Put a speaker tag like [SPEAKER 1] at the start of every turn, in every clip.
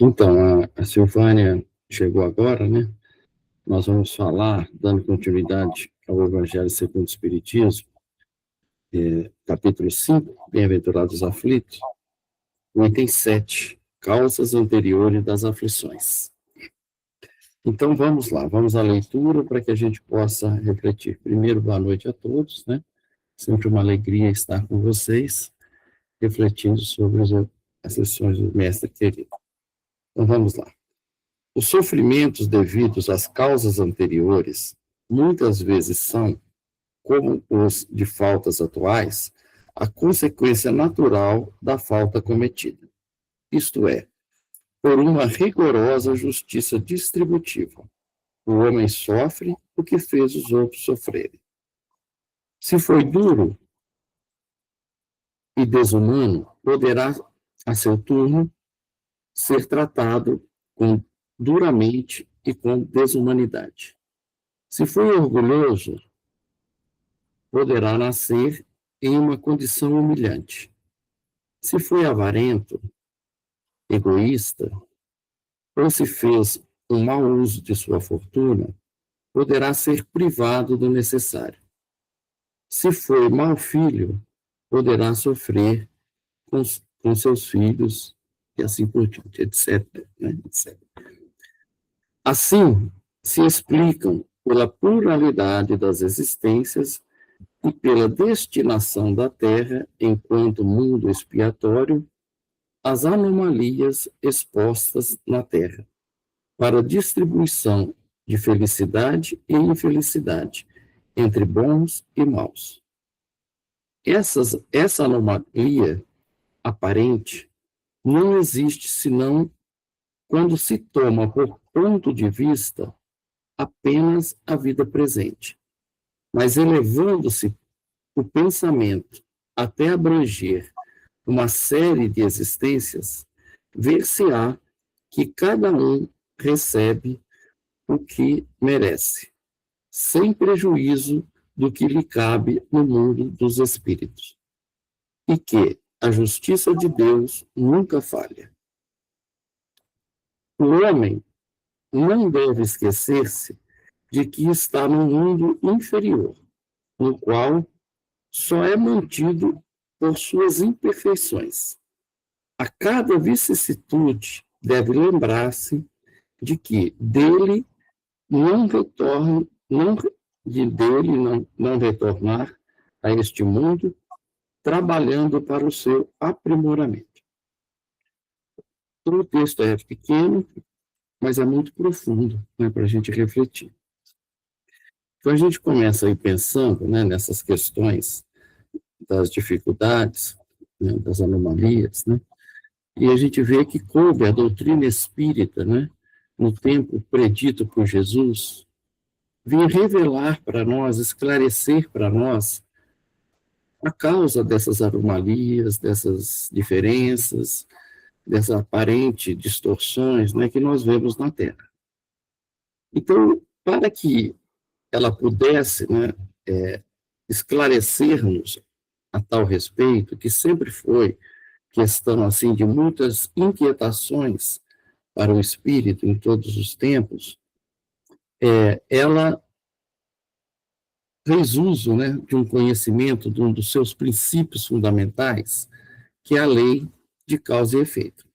[SPEAKER 1] Então, a Silvânia chegou agora, né? Nós vamos falar, dando continuidade ao Evangelho segundo o Espiritismo, capítulo 5, Bem-aventurados aflitos, o item 7, causas anteriores das aflições. Então, vamos lá, vamos à leitura para que a gente possa refletir. Primeiro, boa noite a todos, né? Sempre uma alegria estar com vocês, refletindo sobre as lições do Mestre querido. Então, vamos lá. Os sofrimentos devidos às causas anteriores muitas vezes são, como os de faltas atuais, a consequência natural da falta cometida. Isto é, por uma rigorosa justiça distributiva. O homem sofre o que fez os outros sofrerem. Se foi duro e desumano, poderá, a seu turno, ser tratado duramente e com desumanidade. Se foi orgulhoso, poderá nascer em uma condição humilhante. Se foi avarento, egoísta, ou se fez um mau uso de sua fortuna, poderá ser privado do necessário. Se foi mau filho, poderá sofrer com seus filhos, e assim por diante, etc. Né, etc. Assim, se explicam pela pluralidade das existências e pela destinação da Terra enquanto mundo expiatório, as anomalias expostas na Terra, para distribuição de felicidade e infelicidade entre bons e maus. Essa anomalia aparente não existe senão quando se toma por ponto de vista apenas a vida presente. Mas elevando-se o pensamento até abranger uma série de existências, ver-se-á que cada um recebe o que merece, sem prejuízo do que lhe cabe no mundo dos espíritos, e que a justiça de Deus nunca falha. O homem não deve esquecer-se de que está num mundo inferior, no qual só é mantido por suas imperfeições. A cada vicissitude deve lembrar-se de que dele não retornar a este mundo trabalhando para o seu aprimoramento. Então, o texto é pequeno, mas é muito profundo, né, para a gente refletir. Então, a gente começa aí pensando, né, nessas questões das dificuldades, né, das anomalias, né, e a gente vê que coube a doutrina espírita, né, no tempo predito por Jesus, vir revelar para nós, esclarecer para nós a causa dessas anomalias, dessas diferenças, dessas aparentes distorções, né, que nós vemos na Terra. Então, para que ela pudesse, né, esclarecer-nos a tal respeito, que sempre foi questão assim de muitas inquietações para o espírito em todos os tempos, ela fez uso, né, de um conhecimento de um dos seus princípios fundamentais, que é a lei de causa e efeito.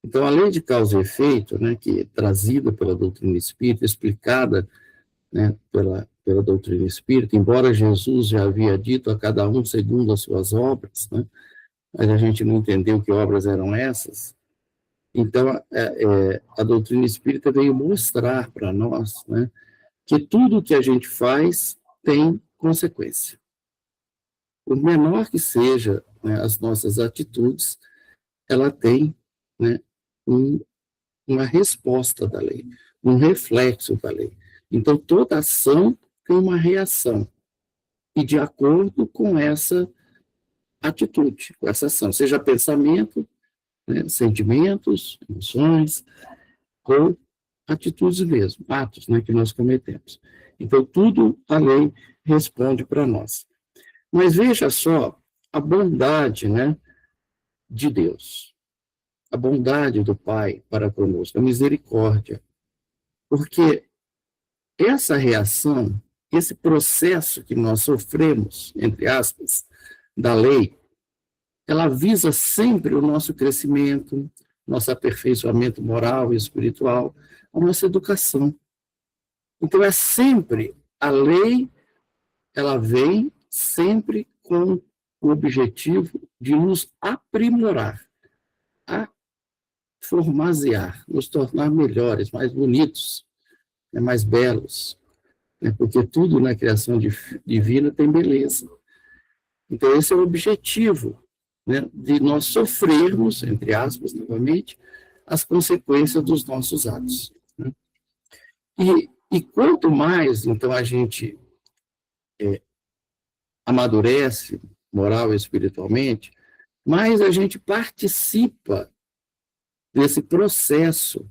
[SPEAKER 1] Então, a lei de causa e efeito, né, que é trazida pela doutrina espírita, explicada, né, pela doutrina espírita, embora Jesus já havia dito a cada um segundo as suas obras, né, mas a gente não entendeu que obras eram essas. Então, a doutrina espírita veio mostrar para nós, né, que tudo que a gente faz tem consequência. Por menor que seja, né, as nossas atitudes, ela tem, né, uma resposta da lei, um reflexo da lei. Então, toda ação tem uma reação, e de acordo com essa atitude, com essa ação, seja pensamento, né, sentimentos, emoções, ou atitudes mesmo, atos, né, que nós cometemos. Então, tudo a lei responde para nós. Mas veja só a bondade, né, de Deus. a bondade do Pai para conosco, a misericórdia. Porque essa reação, esse processo que nós sofremos, entre aspas, da lei, ela visa sempre o nosso crescimento, nosso aperfeiçoamento moral e espiritual, a nossa educação. Então, é sempre, a lei, ela vem sempre com o objetivo de nos aprimorar, a formazear, nos tornar melhores, mais bonitos, mais belos, porque tudo na criação divina tem beleza. Então, esse é o objetivo, de nós sofrermos, entre aspas, novamente, as consequências dos nossos atos. E quanto mais, então, a gente amadurece, moral e espiritualmente, mais a gente participa desse processo,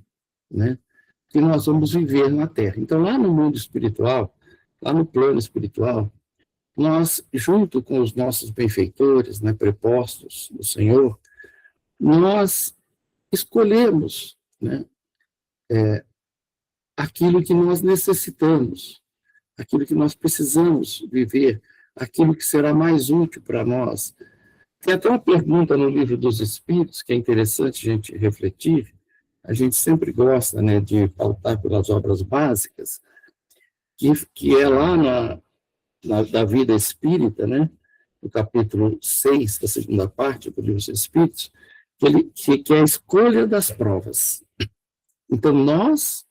[SPEAKER 1] que nós vamos viver na Terra. Então, lá no mundo espiritual, lá no plano espiritual, nós, junto com os nossos benfeitores, prepostos do Senhor, nós escolhemos aquilo que nós necessitamos, aquilo que nós precisamos viver, aquilo que será mais útil para nós. Tem até uma pergunta no Livro dos Espíritos, que é interessante a gente refletir. A gente sempre gosta de pautar pelas obras básicas, que é lá da vida espírita, no capítulo 6, da segunda parte do Livro dos Espíritos, que é a escolha das provas. Então, nós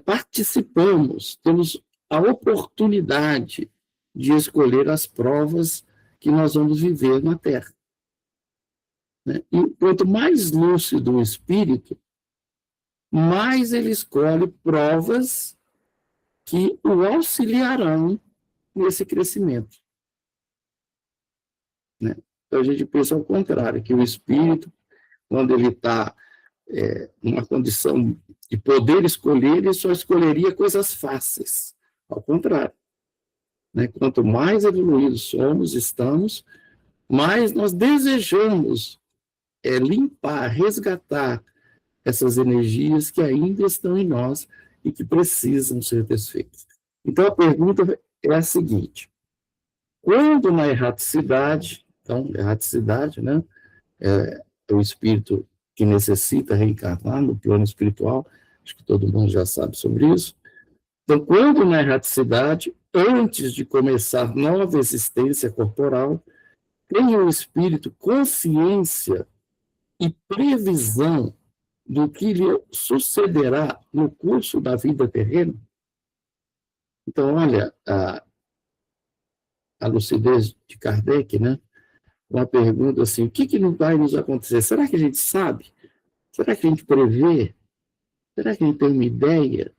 [SPEAKER 1] participamos, temos a oportunidade de escolher as provas que nós vamos viver na Terra. E quanto mais lúcido o espírito, mais ele escolhe provas que o auxiliarão nesse crescimento. Então, a gente pensa ao contrário, que o espírito, quando ele está numa condição de poder escolher, ele só escolheria coisas fáceis. Ao contrário. Quanto mais evoluídos estamos, mais nós desejamos limpar, resgatar essas energias que ainda estão em nós e que precisam ser desfeitas. Então, a pergunta é a seguinte: quando na erraticidade, então, erraticidade, é o espírito que necessita reencarnar no plano espiritual, acho que todo mundo já sabe sobre isso. Então, quando na erraticidade, antes de começar nova existência corporal, tem o espírito consciência e previsão do que lhe sucederá no curso da vida terrena? Então, olha, a lucidez de Kardec, uma pergunta assim: o que não vai nos acontecer? Será que a gente sabe? Será que a gente prevê? Será que a gente tem uma ideia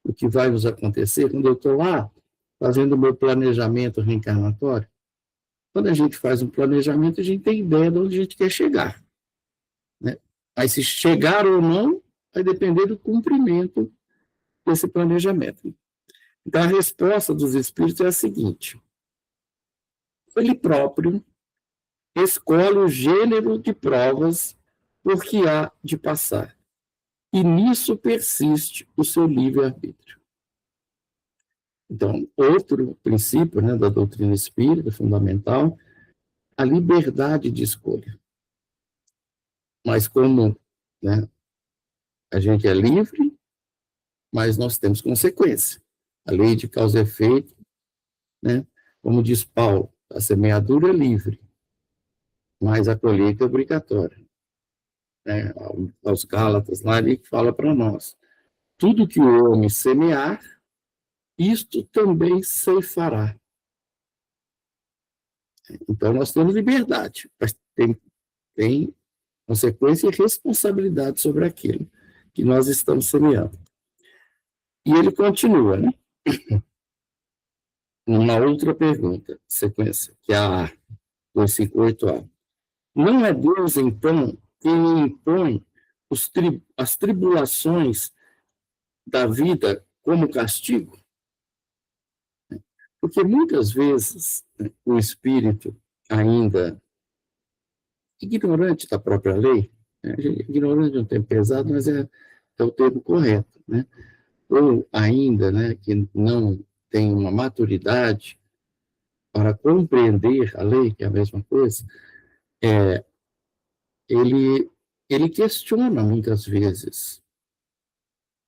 [SPEAKER 1] do que vai nos acontecer quando eu estou lá fazendo o meu planejamento reencarnatório? Quando a gente faz um planejamento, a gente tem ideia de onde a gente quer chegar. Mas se chegar ou não, vai depender do cumprimento desse planejamento. Então, a resposta dos espíritos é a seguinte: ele próprio escolhe o gênero de provas por que há de passar, e nisso persiste o seu livre-arbítrio. Então, outro princípio da doutrina espírita, fundamental, a liberdade de escolha. Mas como a gente é livre, mas nós temos consequência. A lei de causa e efeito, como diz Paulo, a semeadura é livre, mas a colheita é obrigatória. Aos Gálatas, lá ele fala para nós: tudo que o homem semear, isto também ceifará. Então, nós temos liberdade, mas tem consequência e responsabilidade sobre aquilo que nós estamos semeando. E ele continua, Uma outra pergunta, sequência, que é a 258A. Não é Deus, então, quem impõe as tribulações da vida como castigo? Porque muitas vezes o espírito, ainda ignorante da própria lei, Ignorante é um termo pesado, mas é o termo correto, né? Ou ainda, né, que não tem uma maturidade para compreender a lei, que é a mesma coisa, ele, ele questiona muitas vezes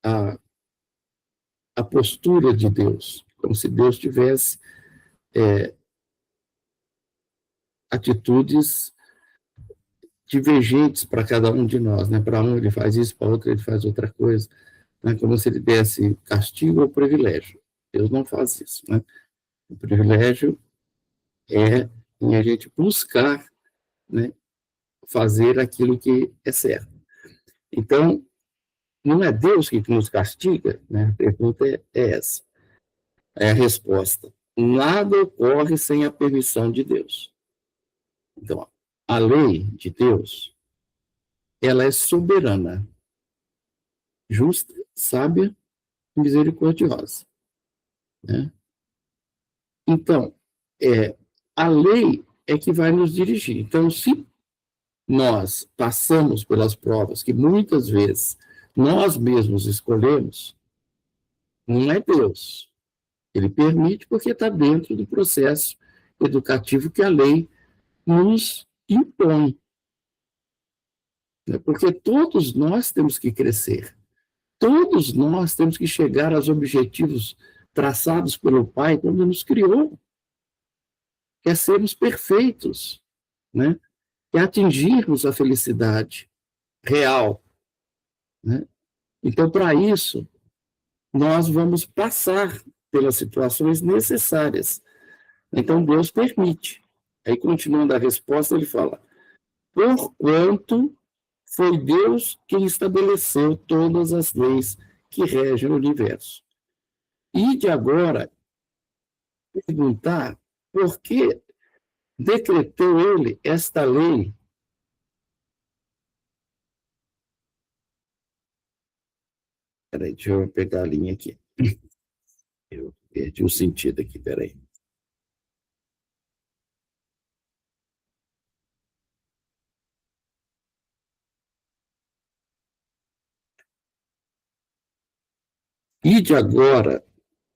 [SPEAKER 1] a, a postura de Deus, como se Deus tivesse atitudes divergentes para cada um de nós, né? Para um ele faz isso, para outro ele faz outra coisa, né? Como se ele desse castigo ou privilégio. Deus não faz isso, né? O privilégio é em a gente buscar, né, fazer aquilo que é certo. Então, não é Deus que nos castiga, né? A pergunta é essa. É a resposta. Nada ocorre sem a permissão de Deus. Então, a lei de Deus, ela é soberana, justa, sábia e misericordiosa, né? Então, a lei é que vai nos dirigir. Então, se nós passamos pelas provas que muitas vezes nós mesmos escolhemos, não é Deus. Ele permite porque está dentro do processo educativo que a lei nos impõe. Né? Porque todos nós temos que crescer. Todos nós temos que chegar aos objetivos traçados pelo Pai quando nos criou. Que é sermos perfeitos, né? Que é atingirmos a felicidade real, né? Então, para isso, nós vamos passar pelas situações necessárias. Então, Deus permite. Aí, continuando a resposta, ele fala: porquanto foi Deus quem estabeleceu todas as leis que regem o universo. E de agora perguntar por que decretou ele esta lei. Peraí, deixa eu pegar a linha aqui. Eu perdi o sentido aqui, peraí. E de agora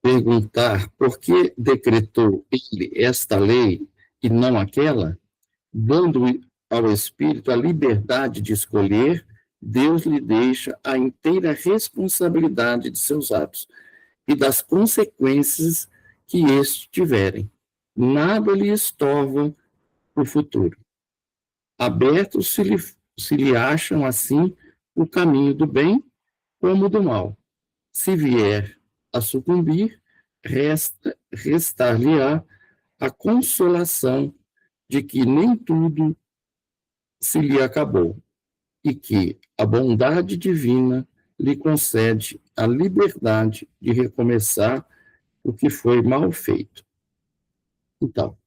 [SPEAKER 1] perguntar por que decretou ele esta lei e não aquela, dando ao Espírito a liberdade de escolher, Deus lhe deixa a inteira responsabilidade de seus atos e das consequências que estes tiverem. Nada lhe estorva o futuro. Abertos se lhe acham, assim, o caminho do bem como do mal. Se vier a sucumbir, restar-lhe-á a consolação de que nem tudo se lhe acabou e que a bondade divina lhe concede a liberdade de recomeçar o que foi mal feito. Então,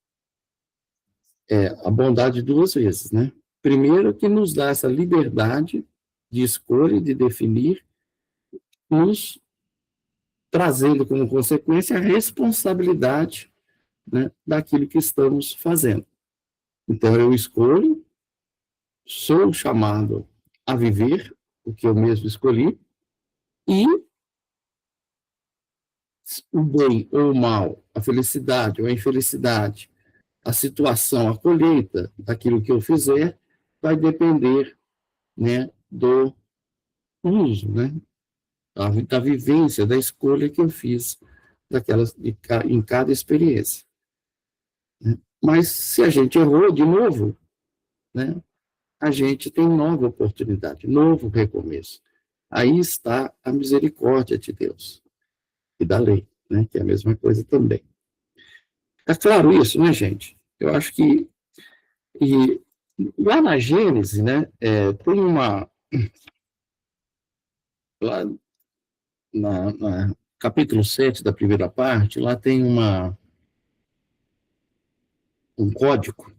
[SPEAKER 1] a bondade duas vezes, né? Primeiro, que nos dá essa liberdade de escolha, de definir, nos trazendo como consequência a responsabilidade, né, daquilo que estamos fazendo. Então, eu escolho, sou chamado a viver o que eu mesmo escolhi, e o bem ou o mal, a felicidade ou a infelicidade, a situação, a colheita daquilo que eu fizer, vai depender, né, do uso, né, da vivência, da escolha que eu fiz em cada experiência. Né? Mas se a gente errou de novo, né, a gente tem nova oportunidade, novo recomeço. Aí está a misericórdia de Deus e da lei, né, que é a mesma coisa também. É claro isso, né, gente? Eu acho que e lá na Gênesis, né, tem uma lá na capítulo 7 da primeira parte, lá tem um código,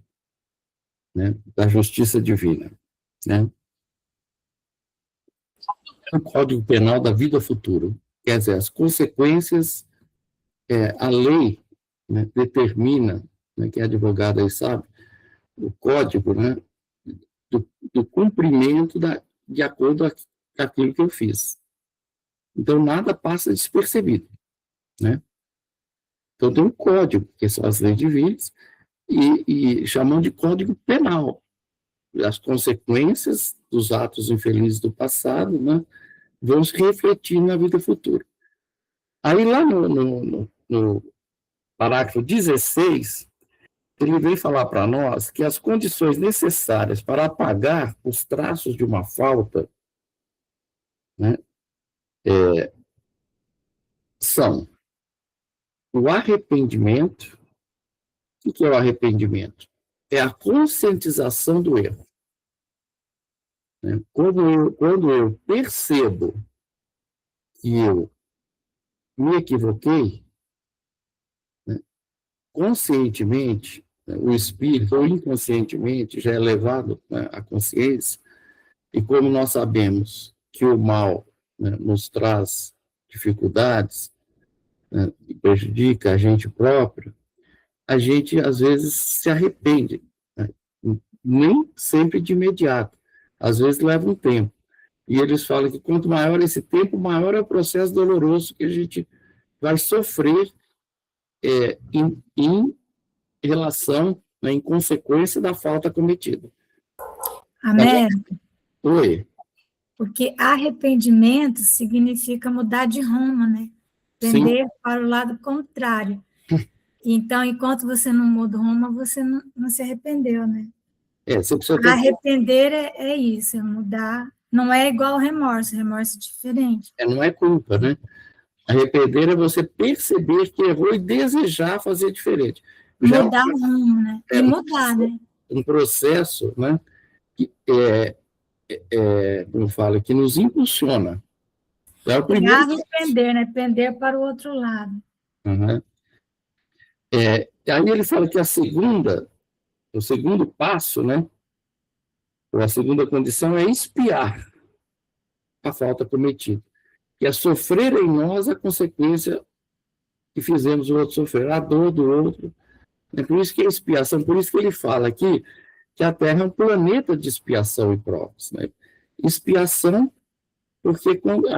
[SPEAKER 1] né, da justiça divina, né? O Código Penal da vida futura. Quer dizer, as consequências, a lei, né, determina, né, quem é advogado aí sabe, o código, né, do cumprimento de acordo com aquilo que eu fiz. Então, nada passa despercebido, né? Então, tem um código, que são as leis divinas, e chamam de código penal. As consequências dos atos infelizes do passado, né, vão se refletir na vida futura. Aí, lá no parágrafo 16, ele vem falar para nós que as condições necessárias para apagar os traços de uma falta, né, são o arrependimento. O que é o arrependimento? É a conscientização do erro. Né? Quando eu percebo que eu me equivoquei, né, conscientemente, né, o espírito, ou inconscientemente, já é levado, né, à consciência, e como nós sabemos que o mal, né, nos traz dificuldades, né, e prejudica a gente próprio, a gente, às vezes, se arrepende, né? Nem sempre de imediato, às vezes leva um tempo. E eles falam que quanto maior esse tempo, maior é o processo doloroso que a gente vai sofrer em relação, né, em consequência da falta cometida.
[SPEAKER 2] Américo,
[SPEAKER 1] Oi.
[SPEAKER 2] porque arrependimento significa mudar de rumo, né? Tender para o lado contrário. Então, enquanto você não muda o rumo, você não se arrependeu, né?
[SPEAKER 1] Você precisa ter...
[SPEAKER 2] Arrepender é isso, é mudar. Não é igual ao remorso é diferente.
[SPEAKER 1] Não é culpa, né? Arrepender é você perceber que errou e desejar fazer diferente.
[SPEAKER 2] Mudar o rumo, né? E mudar, né?
[SPEAKER 1] Um processo, né, que como fala, que nos impulsiona. É o primeiro.
[SPEAKER 2] Arrepender, né? Pender para o outro lado.
[SPEAKER 1] Uhum. Aí ele fala que o segundo passo, né, ou a segunda condição é expiar a falta cometida, que é sofrer em nós a consequência que fizemos o outro sofrer, a dor do outro. É por isso que é expiação, por isso que ele fala aqui que a Terra é um planeta de expiação e provas. Né? Expiação, porque quando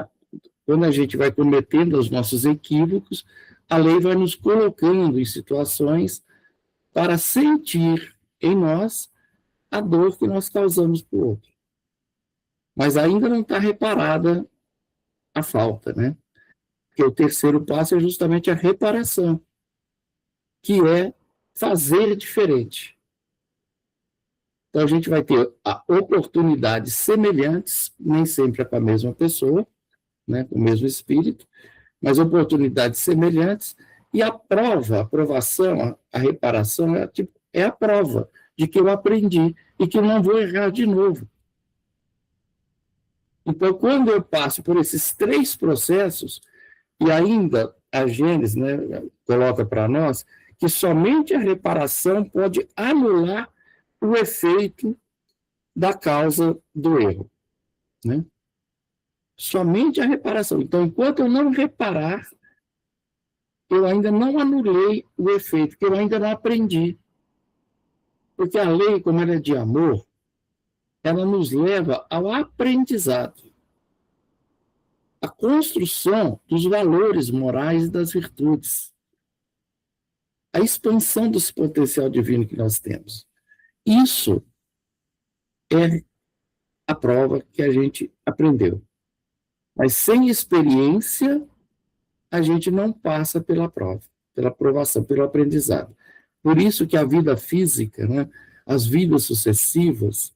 [SPEAKER 1] a gente vai cometendo os nossos equívocos, a lei vai nos colocando em situações para sentir em nós a dor que nós causamos para o outro. Mas ainda não está reparada a falta, né? Porque o terceiro passo é justamente a reparação, que é fazer diferente. Então, a gente vai ter oportunidades semelhantes, nem sempre é com a mesma pessoa, né, com o mesmo espírito, mas oportunidades semelhantes, e a aprovação, a reparação é a prova de que eu aprendi e que eu não vou errar de novo. Então, quando eu passo por esses 3 processos, e ainda a Gênesis, né, coloca para nós que somente a reparação pode anular o efeito da causa do erro, né? Somente a reparação. Então, enquanto eu não reparar, eu ainda não anulei o efeito, porque eu ainda não aprendi. Porque a lei, como ela é de amor, ela nos leva ao aprendizado, à construção dos valores morais e das virtudes, a expansão desse potencial divino que nós temos. Isso é a prova que a gente aprendeu. Mas sem experiência, a gente não passa pela prova, pela aprovação, pelo aprendizado. Por isso que a vida física, né, as vidas sucessivas,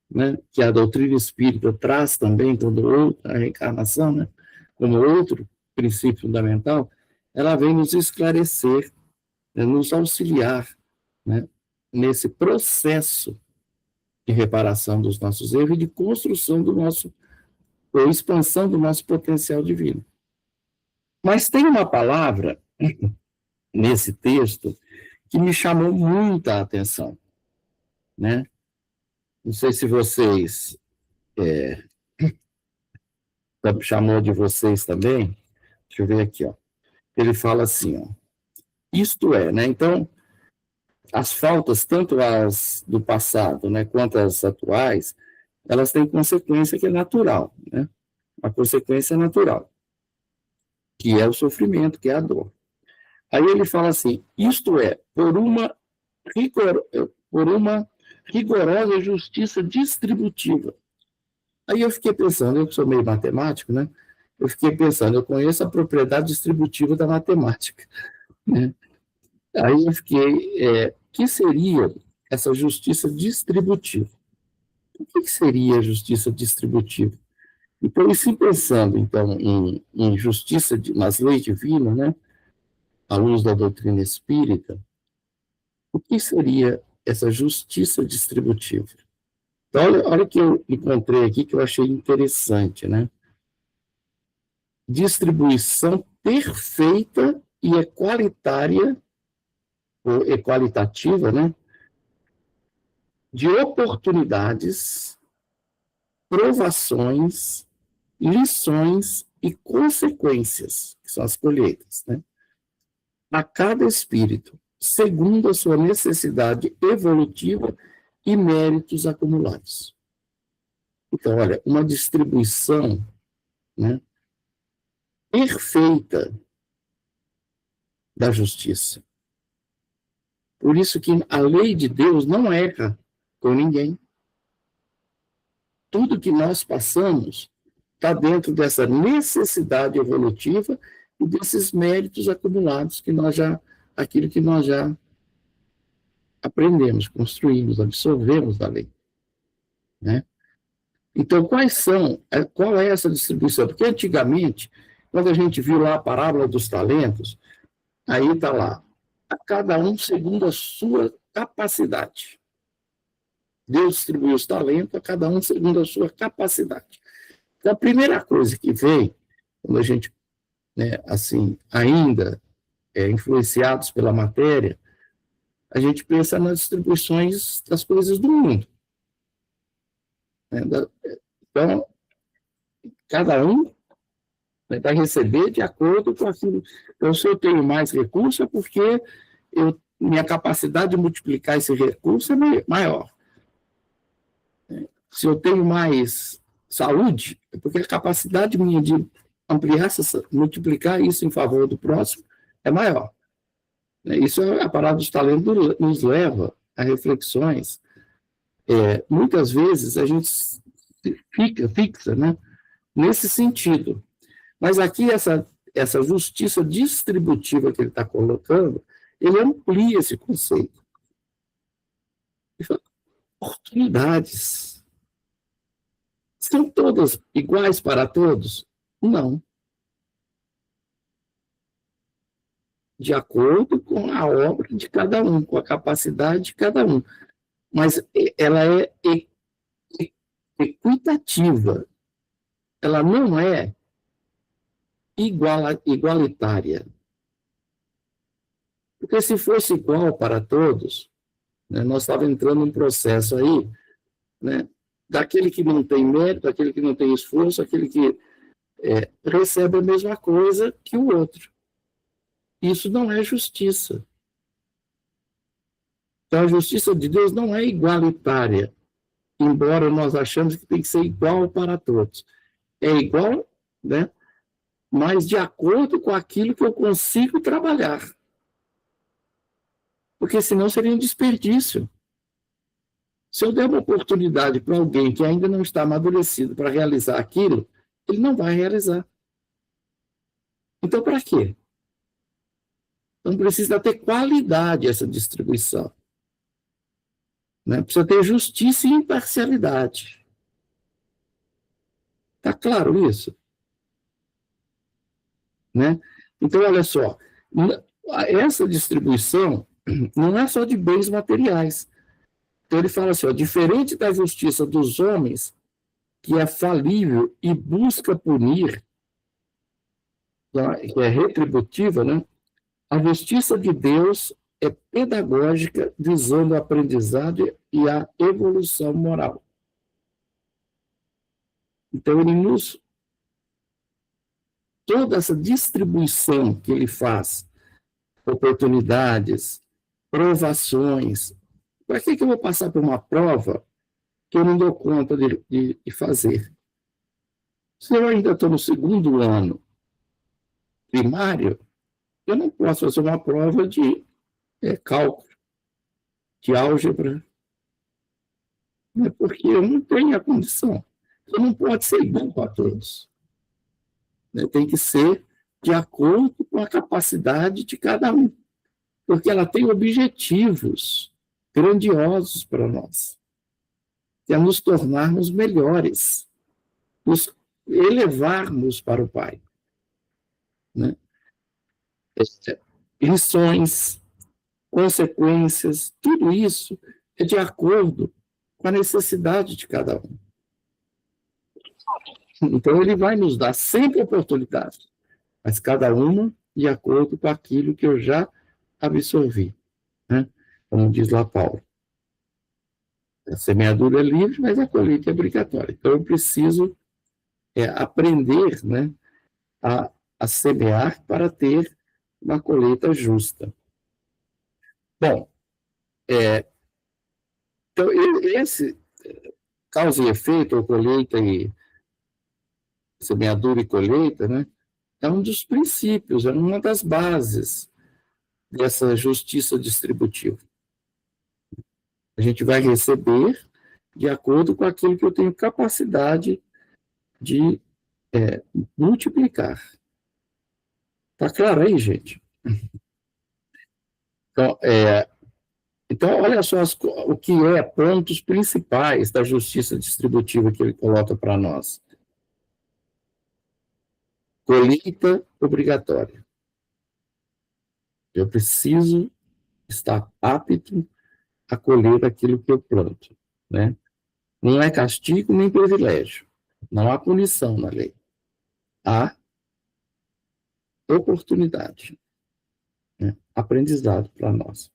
[SPEAKER 1] né, que a doutrina espírita traz também, a reencarnação, né, como outro princípio fundamental, ela vem nos esclarecer, né, nos auxiliar, né, nesse processo de reparação dos nossos erros e de construção ou expansão do nosso potencial divino. Mas tem uma palavra nesse texto que me chamou muita atenção, né? Não sei se vocês chamou de vocês também. Deixa eu ver aqui, ó. Ele fala assim, ó. Isto é, né? Então, as faltas, tanto as do passado, né, quanto as atuais, elas têm consequência que é natural, né? A consequência natural, que é o sofrimento, que é a dor. Aí ele fala assim, isto é, por uma rigorosa justiça distributiva. Aí eu fiquei pensando, eu que sou meio matemático, né? Eu fiquei pensando, eu conheço a propriedade distributiva da matemática, né? Aí eu fiquei, que seria essa justiça distributiva? O que seria a justiça distributiva? Então, e se pensando, então, em justiça, nas leis divinas, né? À luz da doutrina espírita, o que seria essa justiça distributiva? Então, olha o que eu encontrei aqui que eu achei interessante, né? Distribuição perfeita e equalitária, ou equalitativa, né? De oportunidades, provações, lições e consequências, que são as colheitas, né? A cada espírito, segundo a sua necessidade evolutiva e méritos acumulados. Então, olha, uma distribuição, né, perfeita da justiça. Por isso que a lei de Deus não erra com ninguém. Tudo que nós passamos está dentro dessa necessidade evolutiva e desses méritos acumulados aquilo que nós já aprendemos, construímos, absorvemos da lei, né? Então, qual é essa distribuição? Porque antigamente, quando a gente viu lá a parábola dos talentos, aí está lá, a cada um segundo a sua capacidade. Deus distribuiu os talentos a cada um segundo a sua capacidade. Então, a primeira coisa que vem, quando a gente, né, assim, ainda influenciados pela matéria, a gente pensa nas distribuições das coisas do mundo. Né? Então, cada um, né, vai receber de acordo com aquilo. Então, se eu tenho mais recurso, é porque minha capacidade de multiplicar esse recurso é maior. Se eu tenho mais saúde, é porque a capacidade minha de ampliar, multiplicar isso em favor do próximo é maior. Isso, a parábola dos talentos nos leva a reflexões. Muitas vezes a gente fixa, né, nesse sentido. Mas aqui, essa justiça distributiva que ele está colocando, ele amplia esse conceito. Ele fala, oportunidades. São todas iguais para todos? Não. De acordo com a obra de cada um, com a capacidade de cada um. Mas ela é equitativa. Ela não é igualitária. Porque se fosse igual para todos, né, nós estávamos entrando num processo aí, né, daquele que não tem mérito, aquele que não tem esforço, aquele que recebe a mesma coisa que o outro. Isso não é justiça. Então, a justiça de Deus não é igualitária, embora nós achamos que tem que ser igual para todos. É igual, né, mas de acordo com aquilo que eu consigo trabalhar. Porque senão seria um desperdício. Se eu der uma oportunidade para alguém que ainda não está amadurecido para realizar aquilo, ele não vai realizar. Então, para quê? Então, precisa ter qualidade essa distribuição. Né? Precisa ter justiça e imparcialidade. Está claro isso? Né? Então, olha só, essa distribuição não é só de bens materiais. Então, ele fala assim, ó, diferente da justiça dos homens, que é falível e busca punir, tá? Que é retributiva, né? A justiça de Deus é pedagógica, visando o aprendizado e a evolução moral. Então, toda essa distribuição que ele faz, oportunidades, provações. Para que eu vou passar por uma prova que eu não dou conta de fazer? Se eu ainda estou no segundo ano primário, eu não posso fazer uma prova de cálculo, de álgebra, né? Porque eu não tenho a condição. Então, não pode ser igual para todos, né? Tem que ser de acordo com a capacidade de cada um, porque ela tem objetivos grandiosos para nós, que é nos tornarmos melhores, nos elevarmos para o Pai, né? Lições, consequências, tudo isso é de acordo com a necessidade de cada um. Então, ele vai nos dar sempre oportunidades, mas cada uma de acordo com aquilo que eu já absorvi, né? Como diz lá Paulo. A semeadura é livre, mas a colheita é obrigatória. Então, eu preciso aprender, né, a semear para ter uma colheita justa. Bom, então, esse causa e efeito, ou colheita e semeadura e colheita, né, é um dos princípios, é uma das bases dessa justiça distributiva. A gente vai receber de acordo com aquilo que eu tenho capacidade de multiplicar. Tá claro aí, gente? Então, olha só o que é pontos principais da justiça distributiva que ele coloca para nós. Colheita obrigatória. Eu preciso estar apto a colher aquilo que eu planto, né? Não é castigo nem privilégio. Não há punição na lei. Há oportunidade, né? Aprendizado para nós.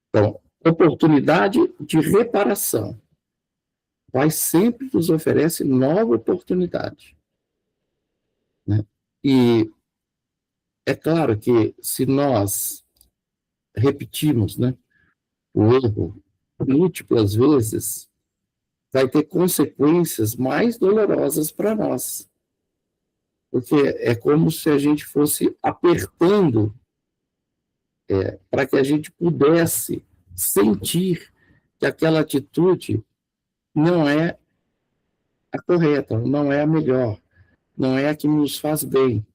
[SPEAKER 1] Então, oportunidade de reparação. O Pai sempre nos oferece nova oportunidade, né? E é claro que se nós repetirmos, né, o erro múltiplas vezes, vai ter consequências mais dolorosas para nós. Porque é como se a gente fosse apertando para que a gente pudesse sentir que aquela atitude não é a correta, não é a melhor, não é a que nos faz bem.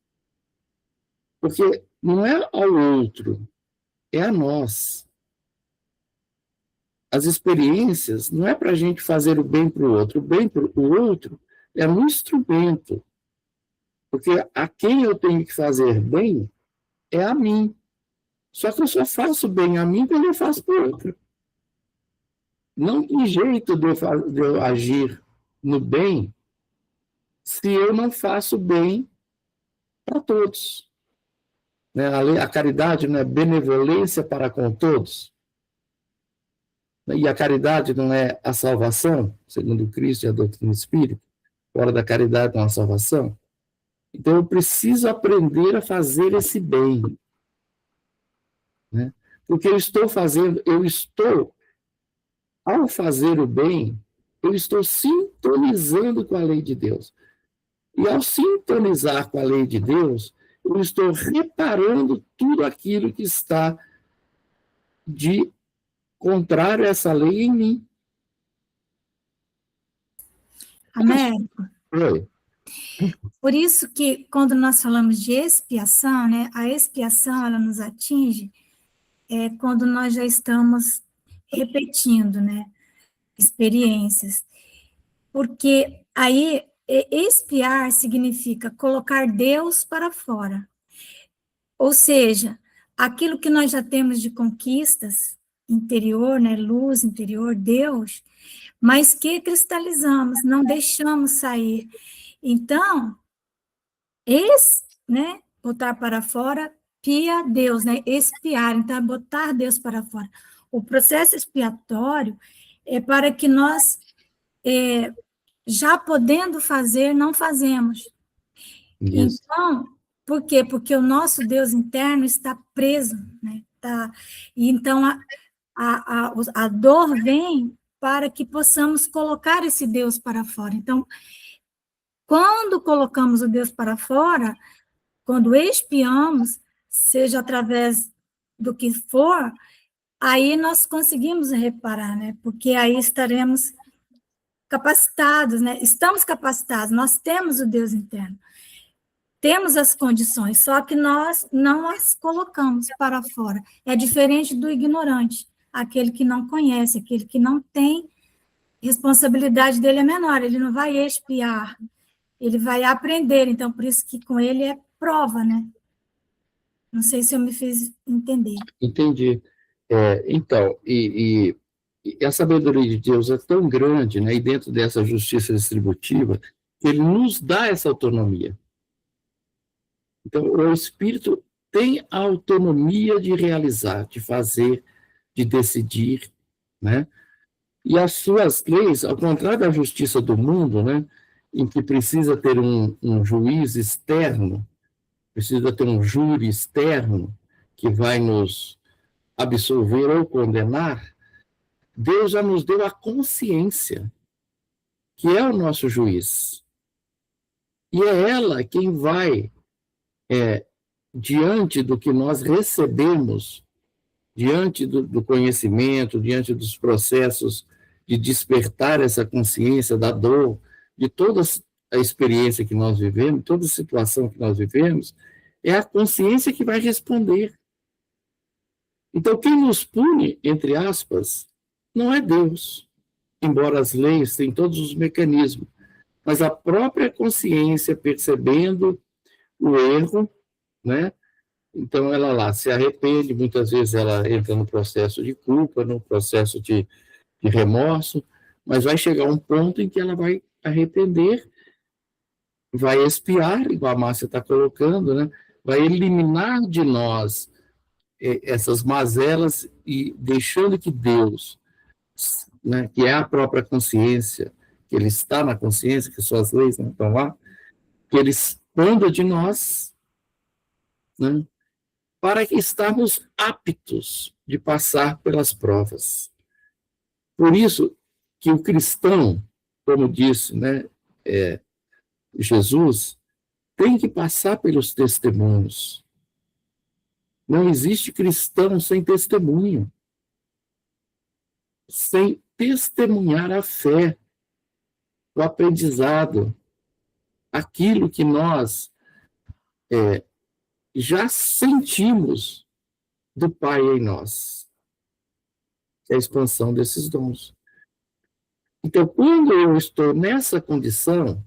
[SPEAKER 1] Porque não é ao outro, é a nós. As experiências não é para a gente fazer o bem para o outro. O bem para o outro é um instrumento. Porque a quem eu tenho que fazer bem é a mim. Só que eu só faço bem a mim quando eu faço para o outro. Não tem jeito de eu agir no bem se eu não faço bem para todos. Né? A caridade não é benevolência para com todos. E a caridade não é a salvação, segundo Cristo e a doutrina espírita. Fora da caridade não há salvação. Então, eu preciso aprender a fazer esse bem. Né? Porque ao fazer o bem, eu estou sintonizando com a lei de Deus. E ao sintonizar com a lei de Deus, eu estou reparando tudo aquilo que está de contrário a essa lei em mim.
[SPEAKER 2] Américo,
[SPEAKER 1] Oi.
[SPEAKER 2] por isso que quando nós falamos de expiação, né, a expiação ela nos atinge quando nós já estamos repetindo, né, experiências. Porque aí expiar significa colocar Deus para fora. Ou seja, aquilo que nós já temos de conquistas interior, né, luz interior, Deus, mas que cristalizamos, não deixamos sair. Então, né, botar para fora, pia Deus, né, expiar, então é botar Deus para fora. O processo expiatório é para que nós, já podendo fazer, não fazemos.
[SPEAKER 1] Isso.
[SPEAKER 2] Então, por quê? Porque o nosso Deus interno está preso, né? Tá. E então, a dor vem para que possamos colocar esse Deus para fora. Então, quando colocamos o Deus para fora, quando expiamos, seja através do que for, aí nós conseguimos reparar, né? Porque aí estaremos capacitados, né? Estamos capacitados, nós temos o Deus interno. Temos as condições, só que nós não as colocamos para fora. É diferente do ignorante, aquele que não conhece, aquele que não tem responsabilidade dele é menor, ele não vai expiar, ele vai aprender. Então, por isso que com ele é prova, né? Não sei se eu me fiz entender.
[SPEAKER 1] Entendi. Então, e a sabedoria de Deus é tão grande, né, e dentro dessa justiça distributiva, que ele nos dá essa autonomia. Então, o Espírito tem a autonomia de realizar, de fazer, de decidir, né? E as suas leis, ao contrário da justiça do mundo, né, em que precisa ter um juiz externo, precisa ter um júri externo que vai nos absolver ou condenar, Deus já nos deu a consciência, que é o nosso juiz. E é ela quem vai, diante do que nós recebemos, diante do conhecimento, diante dos processos de despertar essa consciência da dor, de toda a experiência que nós vivemos, toda a situação que nós vivemos, é a consciência que vai responder. Então, quem nos pune, entre aspas, não é Deus, embora as leis tenham todos os mecanismos, mas a própria consciência percebendo o erro, né? Então, ela lá se arrepende, muitas vezes ela entra no processo de culpa, no processo de remorso, mas vai chegar um ponto em que ela vai arrepender, vai expiar, igual a Márcia está colocando, né? Vai eliminar de nós essas mazelas e deixando que Deus, né, que é a própria consciência, que Ele está na consciência, que suas leis não estão lá, que Ele expanda de nós, né, para que estarmos aptos de passar pelas provas. Por isso que o cristão, como disse, né, Jesus, tem que passar pelos testemunhos. Não existe cristão sem testemunho, sem testemunhar a fé, o aprendizado, aquilo que nós já sentimos do Pai em nós, que é a expansão desses dons. Então, quando eu estou nessa condição,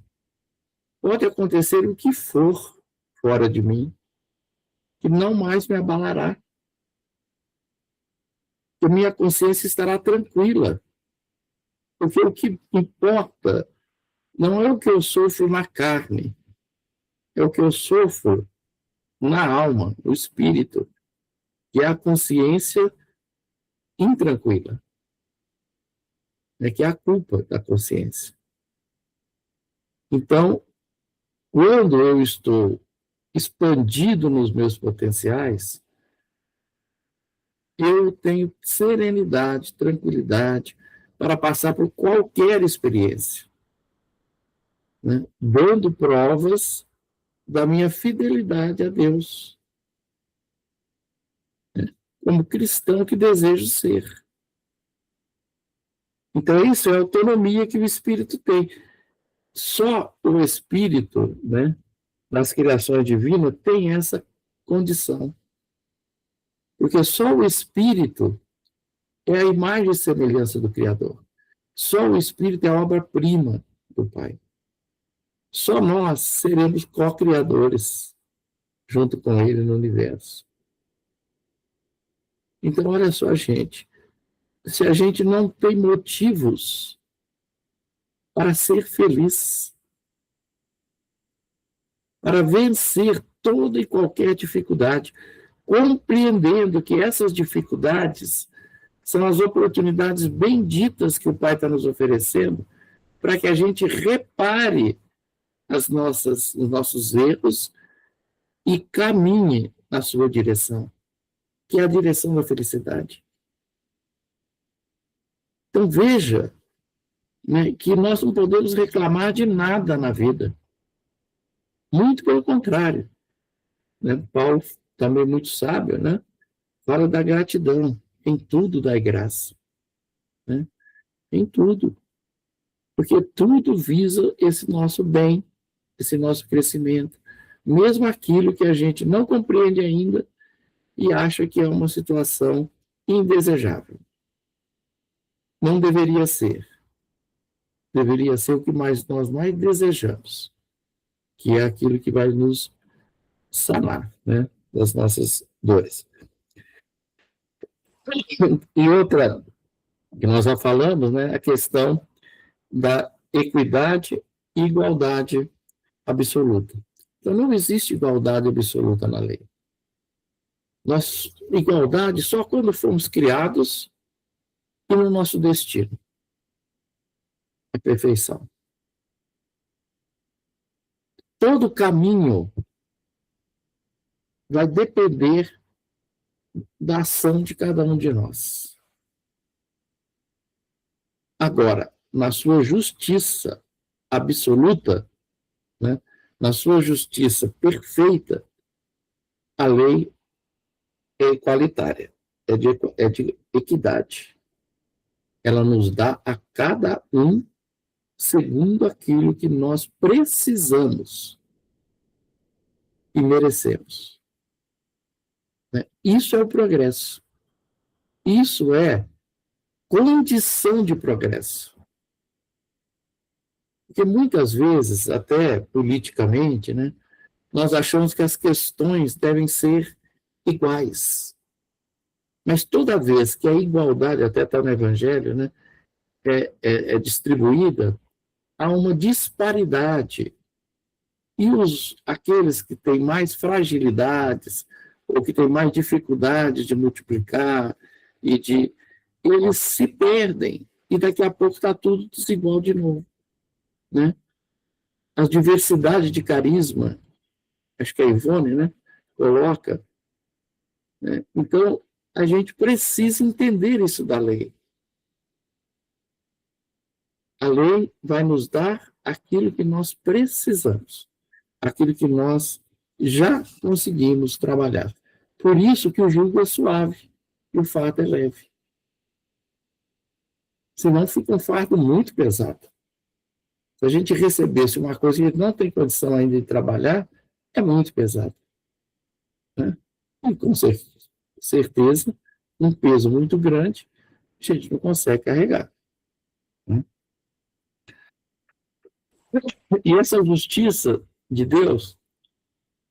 [SPEAKER 1] pode acontecer o que for fora de mim, que não mais me abalará. Que minha consciência estará tranquila. Porque o que importa não é o que eu sofro na carne, é o que eu sofro na alma, no espírito, que é a consciência intranquila, que é a culpa da consciência. Então, quando eu estou expandido nos meus potenciais, eu tenho serenidade, tranquilidade para passar por qualquer experiência, né? Dando provas da minha fidelidade a Deus, né? Como cristão que desejo ser. Então, isso é a autonomia que o Espírito tem. Só o Espírito, né, nas criações divinas, tem essa condição. Porque só o Espírito é a imagem e semelhança do Criador. Só o Espírito é a obra-prima do Pai. Só nós seremos co-criadores junto com Ele no universo. Então, olha só, gente. Se a gente não tem motivos para ser feliz, para vencer toda e qualquer dificuldade, compreendendo que essas dificuldades são as oportunidades benditas que o Pai está nos oferecendo para que a gente repare os nossos erros e caminhe na sua direção. que é a direção da felicidade. Então, veja, né, que nós não podemos reclamar de nada na vida. Muito pelo contrário. Né? Paulo, também muito sábio, né? Fala da gratidão. Em tudo dai graça. Né? Em tudo. Porque tudo visa esse nosso bem, esse nosso crescimento. Mesmo aquilo que a gente não compreende ainda e acha que é uma situação indesejável. Não deveria ser. Deveria ser o que nós mais desejamos, que é aquilo que vai nos sanar, né, das nossas dores. E outra, que nós já falamos, né, a questão da equidade e igualdade absoluta. Então, não existe igualdade absoluta na lei. Igualdade só quando fomos criados e no nosso destino. A perfeição. Todo caminho vai depender da ação de cada um de nós. Agora, na sua justiça absoluta, né, na sua justiça perfeita, a lei é igualitária, é de equidade. Ela nos dá a cada um segundo aquilo que nós precisamos e merecemos. Né? Isso é o progresso. Isso é condição de progresso. Porque muitas vezes, até politicamente, né, nós achamos que as questões devem ser iguais. Mas toda vez que a igualdade, até está no Evangelho, né, é distribuída, há uma disparidade. E aqueles que têm mais fragilidades, ou que têm mais dificuldade de multiplicar, eles se perdem. E daqui a pouco está tudo desigual de novo. Né? A diversidade de carisma, acho que a Ivone, né, coloca. Né? Então, a gente precisa entender isso da lei. A lei vai nos dar aquilo que nós precisamos, aquilo que nós já conseguimos trabalhar. Por isso que o jugo é suave e o fardo é leve. Senão fica um fardo muito pesado. Se a gente recebesse uma coisa que não tem condição ainda de trabalhar, é muito pesado. Né? E com certeza, um peso muito grande, a gente não consegue carregar. Né? E essa justiça de Deus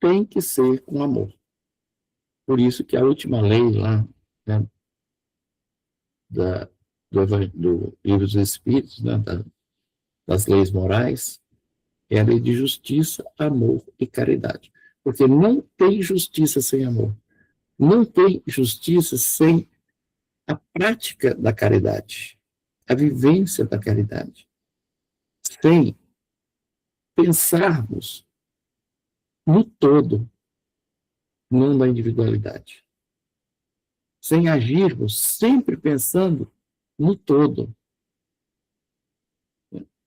[SPEAKER 1] tem que ser com amor. Por isso que a última lei lá, né, do Livro dos Espíritos, né, das leis morais, é a lei de justiça, amor e caridade. Porque não tem justiça sem amor. Não tem justiça sem a prática da caridade, a vivência da caridade. Sem pensarmos no todo, não na individualidade. Sem agirmos sempre pensando no todo.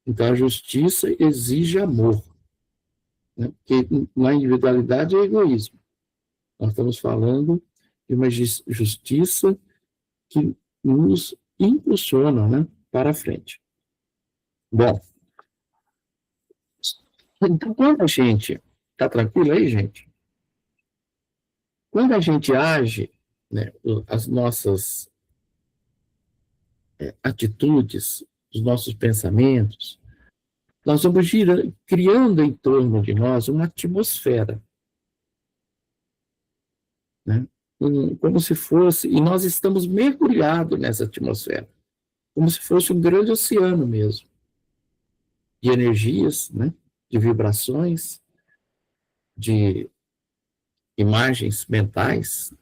[SPEAKER 1] Então, a justiça exige amor. Né? Porque na individualidade é egoísmo. Nós estamos falando de uma justiça que nos impulsiona, né, para frente. Bom, então quando a gente... Está tranquilo aí, gente? Quando a gente age, né, as nossas atitudes, os nossos pensamentos, nós vamos criando em torno de nós uma atmosfera. Né? Como se fosse... E nós estamos mergulhados nessa atmosfera. Como se fosse um grande oceano mesmo. De energias, né? De vibrações, de imagens mentais,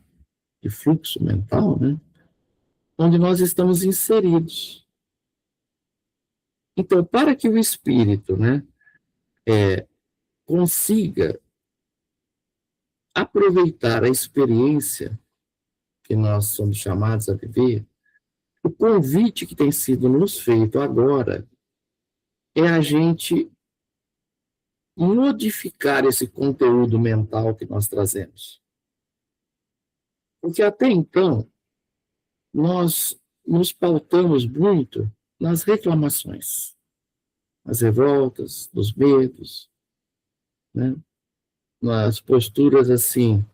[SPEAKER 1] de fluxo mental, né? Onde nós estamos inseridos. Então, para que o espírito, né, consiga aproveitar a experiência que nós somos chamados a viver, o convite que tem sido nos feito agora é a gente modificar esse conteúdo mental que nós trazemos. Porque até então, nós nos pautamos muito nas reclamações, nas revoltas, nos medos, né? Nas posturas assim,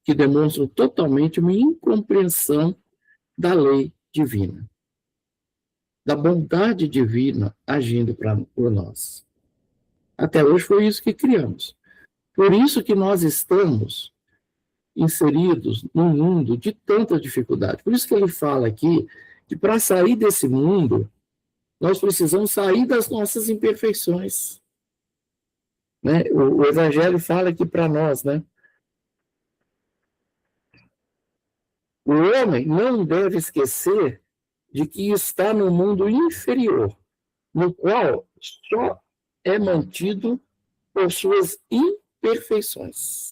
[SPEAKER 1] que demonstram totalmente uma incompreensão da lei divina, da bondade divina agindo por nós. Até hoje foi isso que criamos. Por isso que nós estamos inseridos num mundo de tanta dificuldade. Por isso que ele fala aqui que para sair desse mundo, nós precisamos sair das nossas imperfeições. Né? O Evangelho fala aqui para nós, né? O homem não deve esquecer de que está no mundo inferior, no qual só é mantido por suas imperfeições.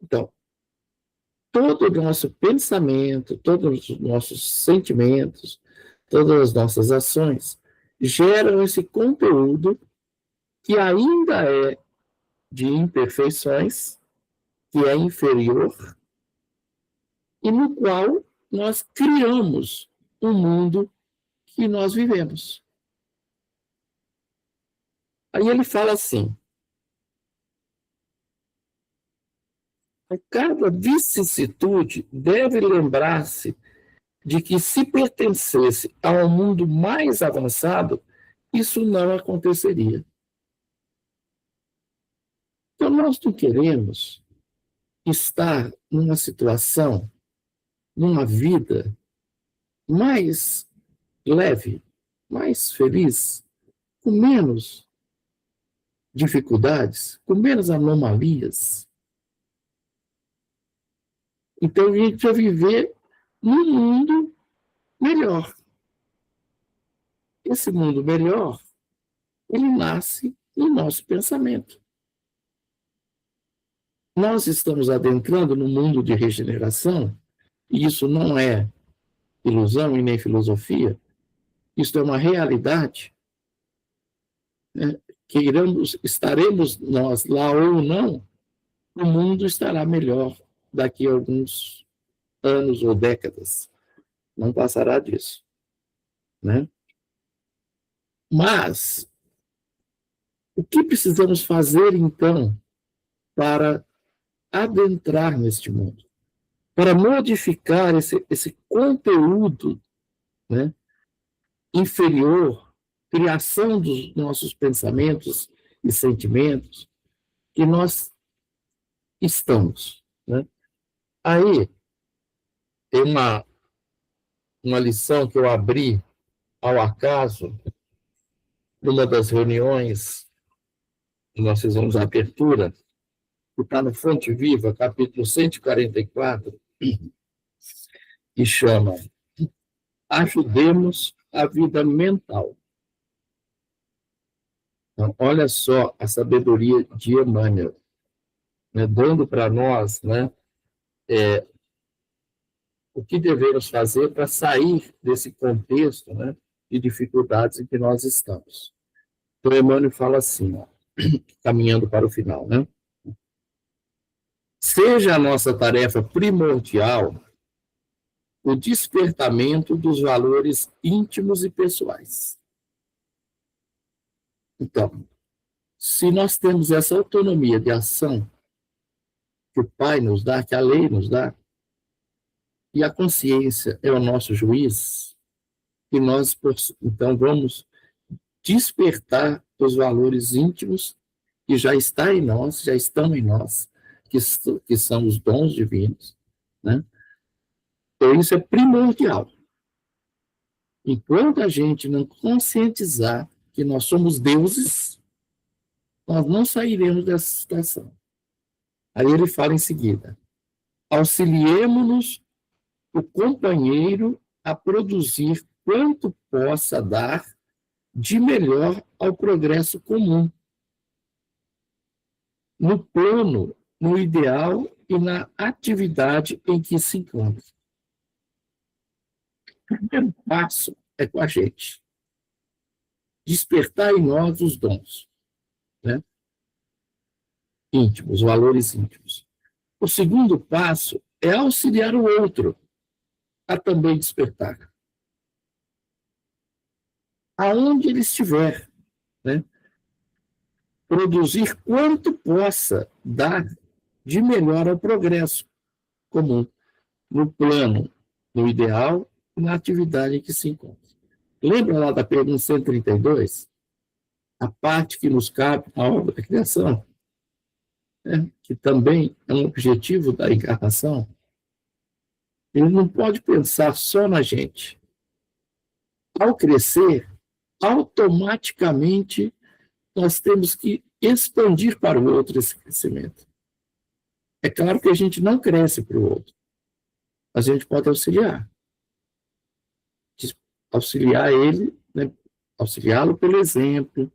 [SPEAKER 1] Então, todo o nosso pensamento, todos os nossos sentimentos, todas as nossas ações geram esse conteúdo que ainda é de imperfeições, que é inferior, e no qual nós criamos o mundo que nós vivemos. Aí ele fala assim: a cada vicissitude deve lembrar-se de que, se pertencesse a um mundo mais avançado, isso não aconteceria. Então, nós não queremos estar numa situação, numa vida mais leve, mais feliz, com menos dificuldades, com menos anomalias. Então, a gente precisa viver num mundo melhor. Esse mundo melhor, ele nasce no nosso pensamento. Nós estamos adentrando no mundo de regeneração, e isso não é ilusão e nem filosofia, isso é uma realidade, né? Estaremos nós lá ou não, o mundo estará melhor daqui a alguns anos ou décadas. Não passará disso, né? Mas o que precisamos fazer, então, para adentrar neste mundo? Para modificar esse conteúdo, né, inferior, criação dos nossos pensamentos e sentimentos, que nós estamos, né? Aí, tem uma lição que eu abri ao acaso, numa das reuniões que nós fizemos a abertura, que está no Fonte Viva, capítulo 144, que chama Ajudemos a Vida Mental. Então, olha só a sabedoria de Emmanuel, né, dando para nós, né, o que devemos fazer para sair desse contexto, né, de dificuldades em que nós estamos. Então, Emmanuel fala assim, ó, caminhando para o final, né? Seja a nossa tarefa primordial o despertamento dos valores íntimos e pessoais. Então, se nós temos essa autonomia de ação que o Pai nos dá, que a lei nos dá, e a consciência é o nosso juiz, e nós, então, vamos despertar os valores íntimos que já estão em nós, que são os dons divinos, né? Então, isso é primordial. Enquanto a gente não conscientizar que nós somos deuses, nós não sairemos dessa situação. Aí ele fala em seguida: auxiliemo-nos o companheiro a produzir quanto possa dar de melhor ao progresso comum. no plano, no ideal e na atividade em que se encontra. O primeiro passo é com a gente. Despertar em nós os dons, né? Íntimos, valores íntimos. O segundo passo é auxiliar o outro a também despertar. Aonde ele estiver, né? Produzir quanto possa dar de melhor ao progresso comum, no plano, no ideal e na atividade em que se encontra. Lembra lá da pergunta 132? A parte que nos cabe na obra da criação, né? Que também é um objetivo da encarnação. Ele não pode pensar só na gente. Ao crescer, automaticamente nós temos que expandir para o outro esse crescimento. É claro que a gente não cresce para o outro. A gente pode auxiliar. Auxiliar ele, né? Auxiliá-lo pelo exemplo,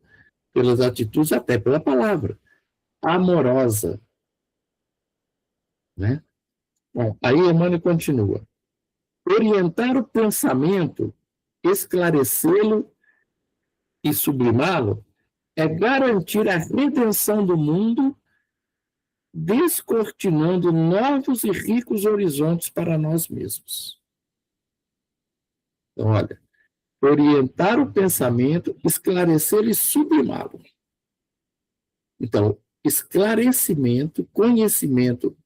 [SPEAKER 1] pelas atitudes, até pela palavra amorosa, né? Bom, aí Emmanuel continua. Orientar o pensamento, esclarecê-lo e sublimá-lo é garantir a redenção do mundo, descortinando novos e ricos horizontes para nós mesmos. Então, olha, orientar o pensamento, esclarecê-lo e sublimá-lo. Então, esclarecimento, conhecimento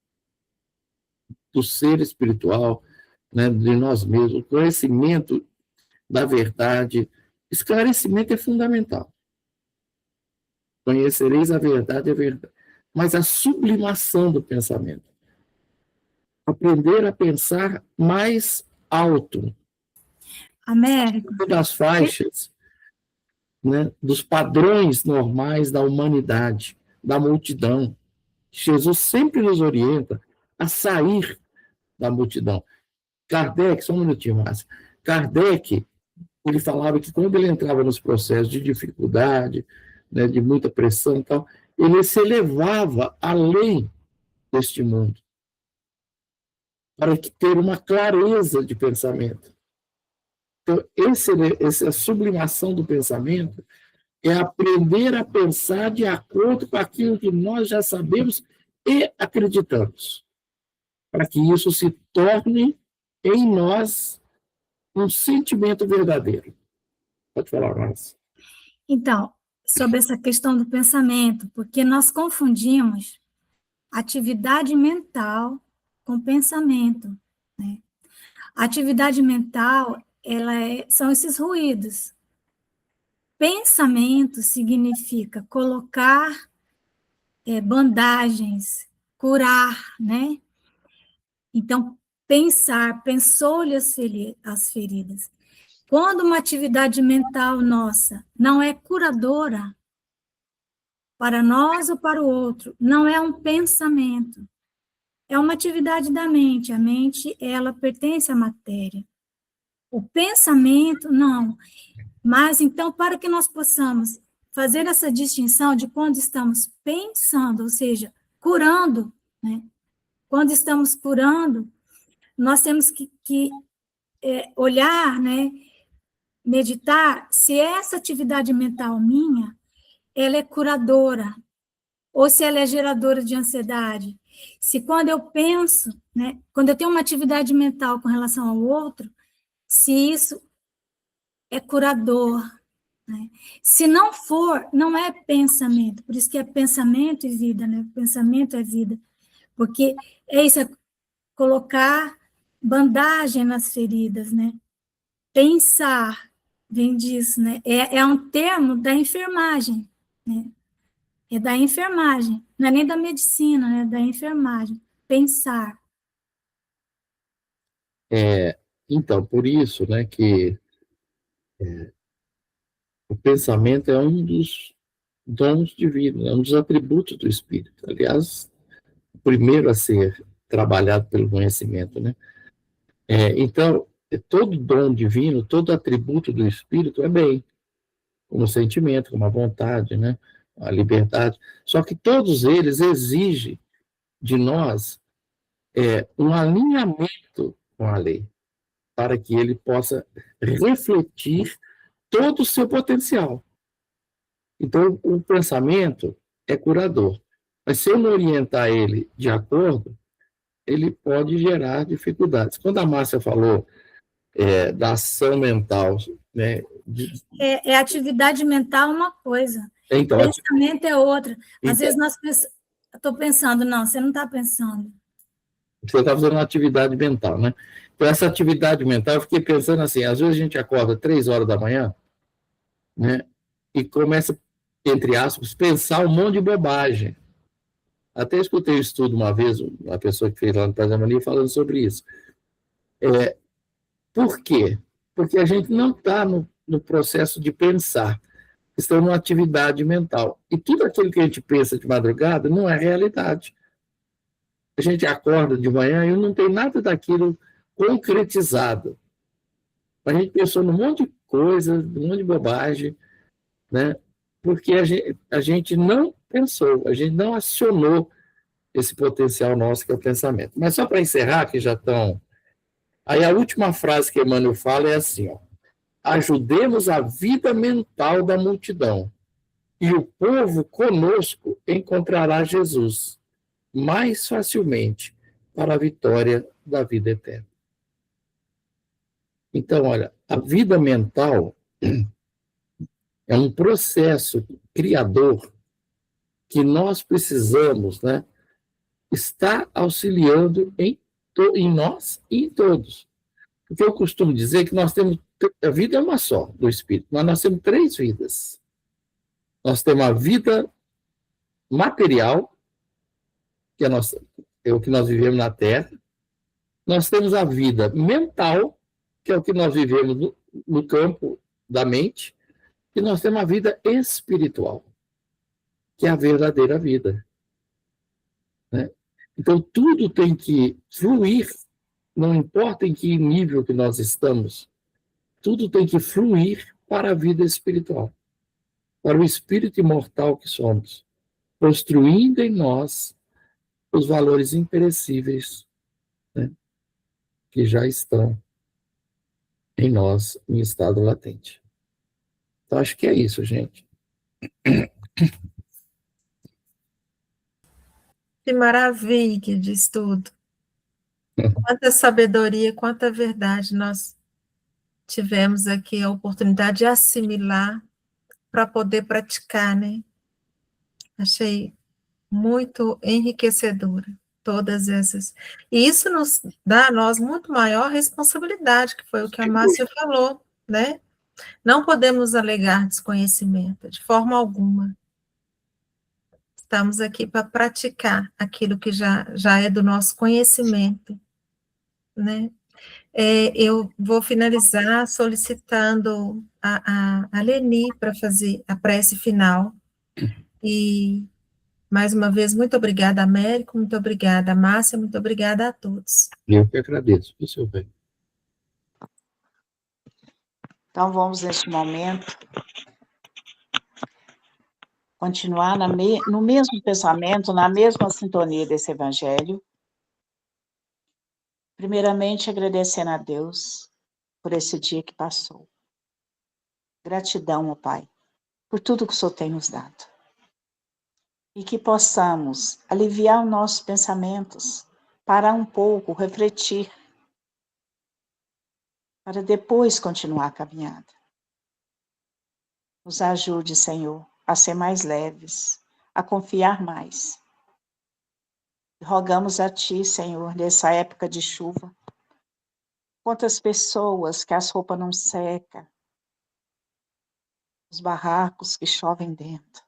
[SPEAKER 1] do ser espiritual, né, de nós mesmos, conhecimento da verdade. Esclarecimento é fundamental. Conhecereis a verdade, mas a sublimação do pensamento. Aprender a pensar mais alto.
[SPEAKER 2] Américo.
[SPEAKER 1] Das faixas, né, dos padrões normais da humanidade, da multidão. Jesus sempre nos orienta a sair da multidão. Kardec, só um minutinho, Márcia. Kardec, ele falava que quando ele entrava nos processos de dificuldade, né, de muita pressão e tal, ele se elevava além deste mundo para ter uma clareza de pensamento. Então, essa sublimação do pensamento é aprender a pensar de acordo com aquilo que nós já sabemos e acreditamos, para que isso se torne em nós um sentimento verdadeiro. Pode falar, Márcia.
[SPEAKER 2] Então, sobre essa questão do pensamento, porque nós confundimos atividade mental com pensamento, né? Atividade mental, são esses ruídos. Pensamento significa colocar bandagens, curar, né? Então, pensou-lhe as feridas. Quando uma atividade mental nossa não é curadora para nós ou para o outro, não é um pensamento, é uma atividade da mente. A mente, ela pertence à matéria. O pensamento, não. Mas, então, para que nós possamos fazer essa distinção de quando estamos pensando, ou seja, curando, né? Quando estamos curando, nós temos que olhar, né? Meditar se essa atividade mental minha, ela é curadora, ou se ela é geradora de ansiedade. Se quando eu penso, né, quando eu tenho uma atividade mental com relação ao outro, se isso é curador, né? Se não for, não é pensamento, por isso que é pensamento e vida, né? Pensamento é vida, porque é isso, é colocar bandagem nas feridas, né? Pensar, vem disso, né? É um termo da enfermagem, né? É da enfermagem, não é nem da medicina, né? É da enfermagem. Pensar.
[SPEAKER 1] Então, por isso, né, que o pensamento é um dos dons divinos, é um dos atributos do espírito. Aliás, o primeiro a ser trabalhado pelo conhecimento, né? Então, todo dom divino, todo atributo do espírito é bem, como sentimento, como a vontade, né? a liberdade. Só que todos eles exigem de nós um alinhamento com a lei, para que ele possa refletir todo o seu potencial. Então, o pensamento é curador. Mas se eu não orientar ele de acordo, ele pode gerar dificuldades. Quando a Márcia falou da ação mental, né?
[SPEAKER 2] Atividade mental uma coisa,
[SPEAKER 1] Então,
[SPEAKER 2] pensamento é outra. Às
[SPEAKER 1] então,
[SPEAKER 2] vezes estou pensando, não, você não está pensando.
[SPEAKER 1] Você está fazendo uma atividade mental, né? Então, essa atividade mental, eu fiquei pensando assim, às vezes a gente acorda 3 horas da manhã, né? E começa, entre aspas, pensar um monte de bobagem. Até escutei um estudo uma vez, uma pessoa que fez lá no Pazamania falando sobre isso. Por quê? Porque a gente não está no processo de pensar. Estamos numa atividade mental. E tudo aquilo que a gente pensa de madrugada não é realidade. A gente acorda de manhã e não tem nada daquilo concretizado. A gente pensou num monte de coisa, num monte de bobagem, né? Porque a gente não pensou, a gente não acionou esse potencial nosso que é o pensamento. Mas só para encerrar, que já estão... Aí a última frase que Emmanuel fala é assim, ó, ajudemos a vida mental da multidão, e o povo conosco encontrará Jesus mais facilmente para a vitória da vida eterna. Então, olha, a vida mental é um processo criador que nós precisamos, né, estar auxiliando em nós e em todos. Porque eu costumo dizer que nós temos, a vida é uma só do espírito, mas nós temos 3 vidas. Nós temos a vida material, que é o que nós vivemos na Terra. Nós temos a vida mental, que é o que nós vivemos no campo da mente. E nós temos a vida espiritual, que é a verdadeira vida, né? Então, tudo tem que fluir, não importa em que nível que nós estamos, tudo tem que fluir para a vida espiritual, para o espírito imortal que somos, construindo em nós os valores imperecíveis, né, que já estão em nós em estado latente. Então, acho que é isso, gente.
[SPEAKER 3] Que maravilha que diz tudo. Quanta sabedoria, quanta verdade nós tivemos aqui a oportunidade de assimilar para poder praticar, né? Achei muito enriquecedora todas essas. E isso nos dá a nós muito maior responsabilidade, que foi o que a Márcia falou, né? Não podemos alegar desconhecimento, de forma alguma. Estamos aqui para praticar aquilo que já é do nosso conhecimento, né? Eu vou finalizar solicitando a Leni para fazer a prece final. E, mais uma vez, muito obrigada, Américo, muito obrigada, Márcia, muito obrigada a todos.
[SPEAKER 1] Eu que agradeço, seu bem.
[SPEAKER 4] Então, vamos, neste momento, continuar no mesmo pensamento, na mesma sintonia desse evangelho. Primeiramente, agradecendo a Deus por esse dia que passou. Gratidão, ó Pai, por tudo que o Senhor tem nos dado. E que possamos aliviar os nossos pensamentos, parar um pouco, refletir, para depois continuar a caminhada. Nos ajude, Senhor, a ser mais leves, a confiar mais. Rogamos a Ti, Senhor, nessa época de chuva. Quantas pessoas que as roupas não secam, os barracos que chovem dentro.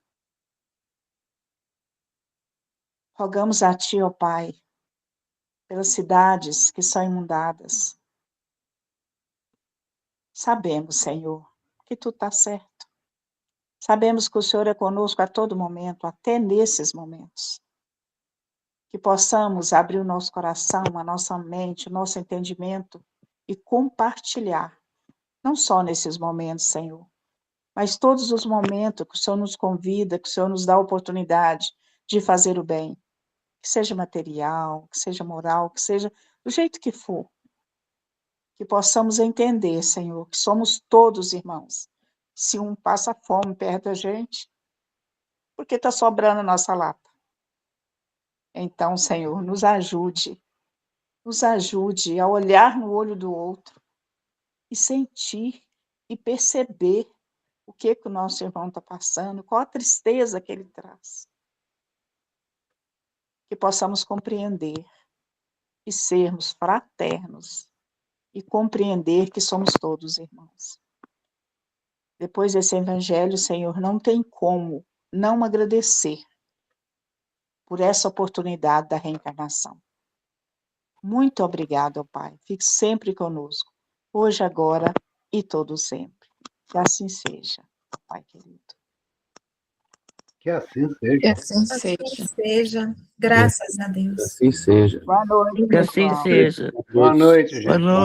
[SPEAKER 4] Rogamos a Ti, ó Pai, pelas cidades que são inundadas. Sabemos, Senhor, que Tu está certo. Sabemos que o Senhor é conosco a todo momento, até nesses momentos. Que possamos abrir o nosso coração, a nossa mente, o nosso entendimento e compartilhar, não só nesses momentos, Senhor, mas todos os momentos que o Senhor nos convida, que o Senhor nos dá a oportunidade de fazer o bem, que seja material, que seja moral, que seja do jeito que for, que possamos entender, Senhor, que somos todos irmãos. Se um passa fome perto da gente, porque está sobrando a nossa lata. Então, Senhor, nos ajude a olhar no olho do outro e sentir e perceber o que o nosso irmão está passando, qual a tristeza que ele traz. Que possamos compreender e sermos fraternos e compreender que somos todos irmãos. Depois desse evangelho, Senhor, não tem como não agradecer por essa oportunidade da reencarnação. Muito obrigado, Pai. Fique sempre conosco, hoje, agora e todo sempre. Que assim seja, Pai querido.
[SPEAKER 5] Que assim seja.
[SPEAKER 3] Que assim seja. Graças a Deus.
[SPEAKER 1] Assim seja.
[SPEAKER 4] Boa noite,
[SPEAKER 6] Que assim
[SPEAKER 4] pessoal.
[SPEAKER 6] seja.
[SPEAKER 5] Boa noite, gente.
[SPEAKER 6] Boa noite.